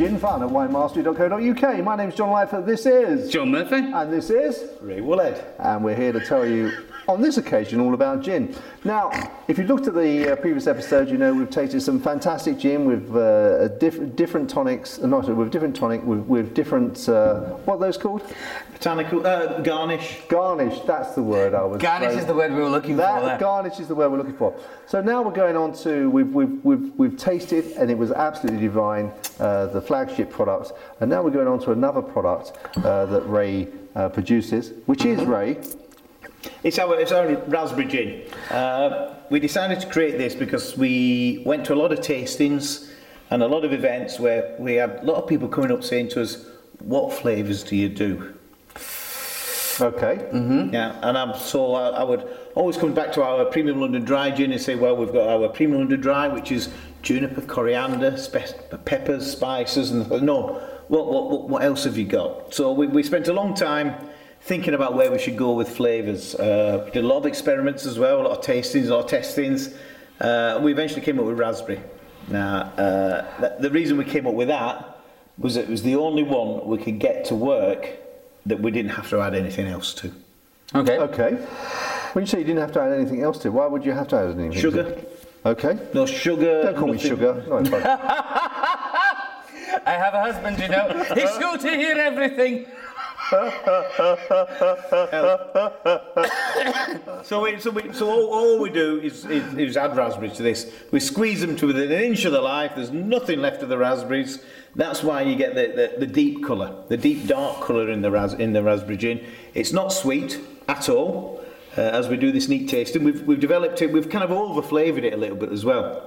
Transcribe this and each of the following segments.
Gin Fun at winemastery.co.uk. My name's John Lightfoot, this is John Murphy. And this is Ray Woolhead. And we're here to tell you on this occasion all about gin. Now, if you looked at the previous episode, you know we've tasted some fantastic gin with different tonics, with different tonic, with different, what are those called? Botanical, garnish. Garnish, that's the word I was Garnish is the word we were looking for there. Garnish is the word we're looking for. So now we're going on to, we've tasted, and it was absolutely divine, the flagship product, and now we're going on to another product that Ray produces, which is, Ray? It's our raspberry gin. We decided to create this because we went to a lot of tastings and a lot of events where we had a lot of people coming up saying to us, what flavours do you do? Okay. Mm-hmm. Yeah, and I would always come back to our Premium London Dry gin and say, well, we've got our Premium London Dry, which is juniper, coriander, peppers, spices, and no, what else have you got? So we spent a long time thinking about where we should go with flavours. We did a lot of experiments as well, a lot of tastings, a lot of testings. We eventually came up with raspberry. Now, the reason we came up with that was it was the only one we could get to work that we didn't have to add anything else to. Okay. Okay. When you say you didn't have to add anything else to, why would you have to add anything? Sugar. Okay. No sugar. Don't call me sugar. No, I have a husband, you know. He's sure to hear everything. So all we do is add raspberries to this. We squeeze them to within an inch of the life. There's nothing left of the raspberries. That's why you get the deep colour, the deep dark colour in the raspberry gin. It's not sweet at all. As we do this neat tasting, we've developed it. We've kind of over flavoured it a little bit as well.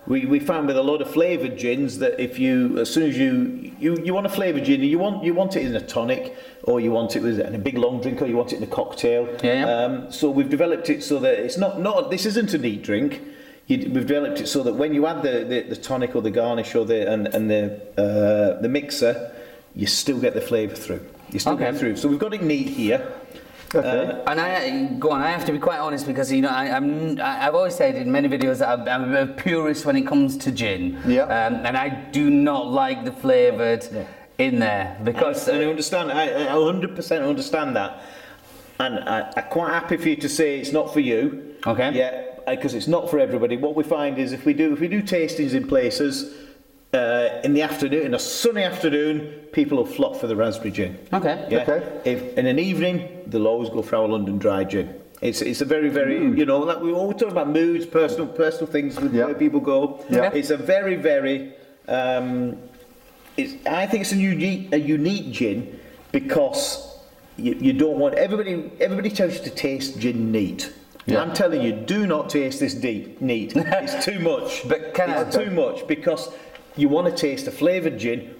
We found with a lot of flavoured gins that as soon as you want a flavoured gin, you want it in a tonic, or you want it in a big long drink, or you want it in a cocktail. Yeah. So we've developed it so that it's not this isn't a neat drink. We've developed it so that when you add the tonic or the garnish or the mixer, you still get the flavour through. You still get it through. So we've got it neat here. Okay. And I have to be quite honest because you know I've always said in many videos that I'm a purist when it comes to gin. Yeah. And I do not like the flavoured in there because I understand. I 100% understand that, and I'm quite happy for you to say it's not for you. Okay. Yeah, because it's not for everybody. What we find is if we do tastings in places in the afternoon, in a sunny afternoon, people will flock for the raspberry gin. Okay. Yeah. Okay. If in an evening, they'll always go for our London Dry gin. It's a very you know, like we always talk about moods, personal things with where people go. Yeah. It's a very I think it's a unique gin because you don't want everybody tells you to taste gin neat. Yeah. I'm telling you, do not taste this neat. It's too much. But it's too much because you want to taste a flavoured gin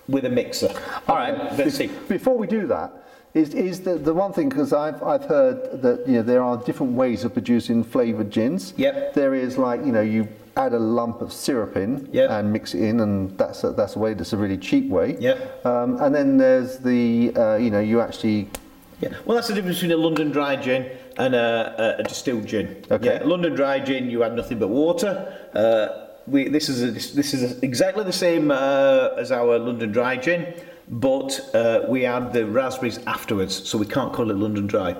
with a mixer. All right. Let's see. Before we do that, is the one thing, because I've heard that there are different ways of producing flavoured gins. Yep. There is you add a lump of syrup in and mix it in, and that's a way. That's a really cheap way. Yep. And then there's the you actually. Yeah. Well, that's the difference between a London Dry gin and a distilled gin. Okay. Yeah. London Dry gin, you add nothing but water. This is exactly the same as our London Dry gin, but we add the raspberries afterwards, so we can't call it London Dry.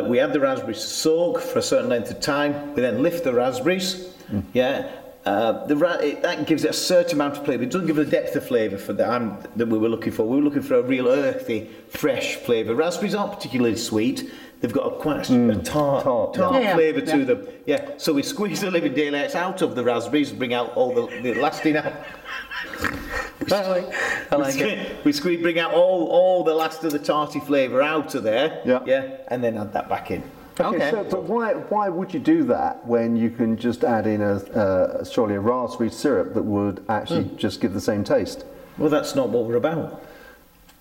We add the raspberries to soak for a certain length of time. We then lift the raspberries. Yeah. That gives it a certain amount of flavour. It doesn't give it the depth of flavour that we were looking for. We were looking for a real earthy, fresh flavour. Raspberries aren't particularly sweet. They've got quite a tart flavour to them. Yeah. So we squeeze the living daylights out of the raspberries and bring out all the lasting out. I like it. We bring out all the last of the tarty flavour out of there. Yeah. Yeah. And then add that back in. Okay. So, but why would you do that when you can just add in surely a raspberry syrup that would actually just give the same taste? Well, that's not what we're about.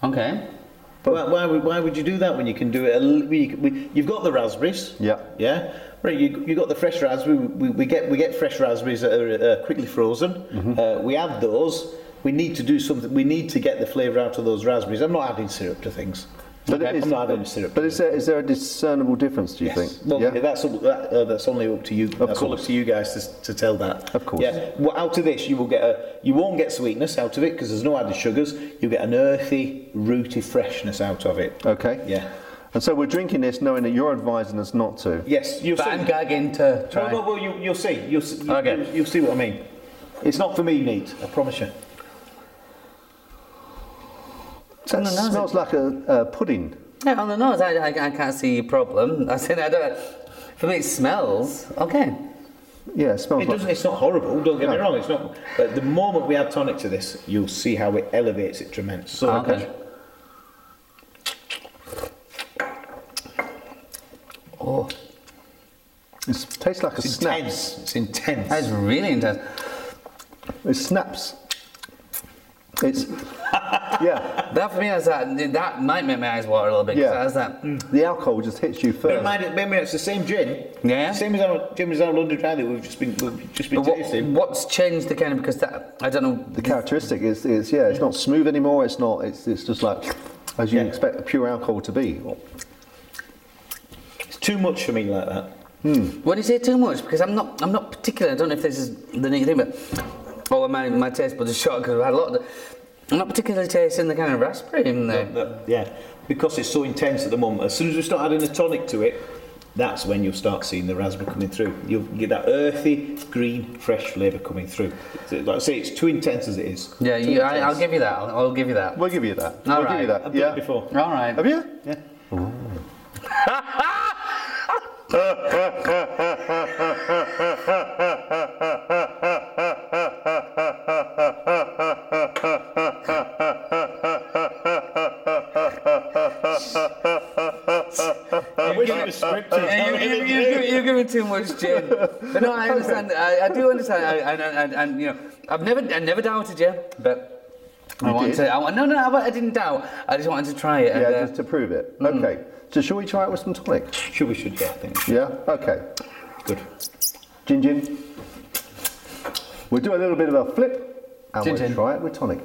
Okay. But why would you do that when you can do it? You've got the raspberries. Yeah. Yeah. Right. You got the fresh raspberry. We get fresh raspberries that are quickly frozen. We add those. We need to do something. We need to get the flavour out of those raspberries. I'm not adding syrup to things. But, Okay. it's, I'm not having syrup. but is there a discernible difference, do you think? Well, yeah? that's only up to you. That's all up to you guys to tell that. Of course. Yeah. Well, out of this, you won't get sweetness out of it because there's no added sugars. You get an earthy, rooty freshness out of it. Okay. Yeah. And so we're drinking this knowing that you're advising us not to. Yes, you'll But see. I'm gagging to try. No, well, you'll see. Okay. You'll see what I mean. It's not for me neat, I promise you. That On the nose, smells like a pudding. Yeah, on the nose, I can't see a problem. I said I don't. For me, it smells okay. Yeah, it smells It like... doesn't. It's not horrible. Don't get me No. wrong. It's not. But the moment we add tonic to this, you'll see how it elevates it tremendously. Okay. Oh, It tastes like a It's snap. intense. It's intense. that's really intense. It snaps. It's... yeah. That for me is that might make my eyes water a little bit. 'Cause Yeah. that has that. The alcohol just hits you Bear in first. mind, it's the same gin. Yeah. Same as our London Dry that we've just been But tasting. what's changed the kind of because that I don't know. The characteristic is it's not smooth anymore. It's not. It's just like as you Yeah. expect a pure alcohol to be. It's too much for me like that. When you say too much, because I'm not particular. I don't know if this is the neat thing, but my taste buds are shot because I've had a lot. I'm not particularly tasting the kind of raspberry in there. Yeah, because it's so intense at the moment. As soon as we start adding a tonic to it, that's when you'll start seeing the raspberry coming through. You'll get that earthy, green, fresh flavour coming through. Like I say, it's too intense as it is. Yeah, Too intense. I'll give you that. I'll give you that. We'll give you that. All we'll give you right. that. I've done Yeah. it before. All right. Have you? Yeah. I wish it was scripted. Yeah, you're giving too much gin. But no, I understand. I do understand. And you know, I never doubted you, but I wanted to. I didn't doubt. I just wanted to try it. Yeah, And, just to prove it. Okay. So shall we try it with some tonic? We should, yeah, I think. Yeah. Okay. Good. Gin. We'll do a little bit of a flip, and Gin, we'll gin. try it with tonic.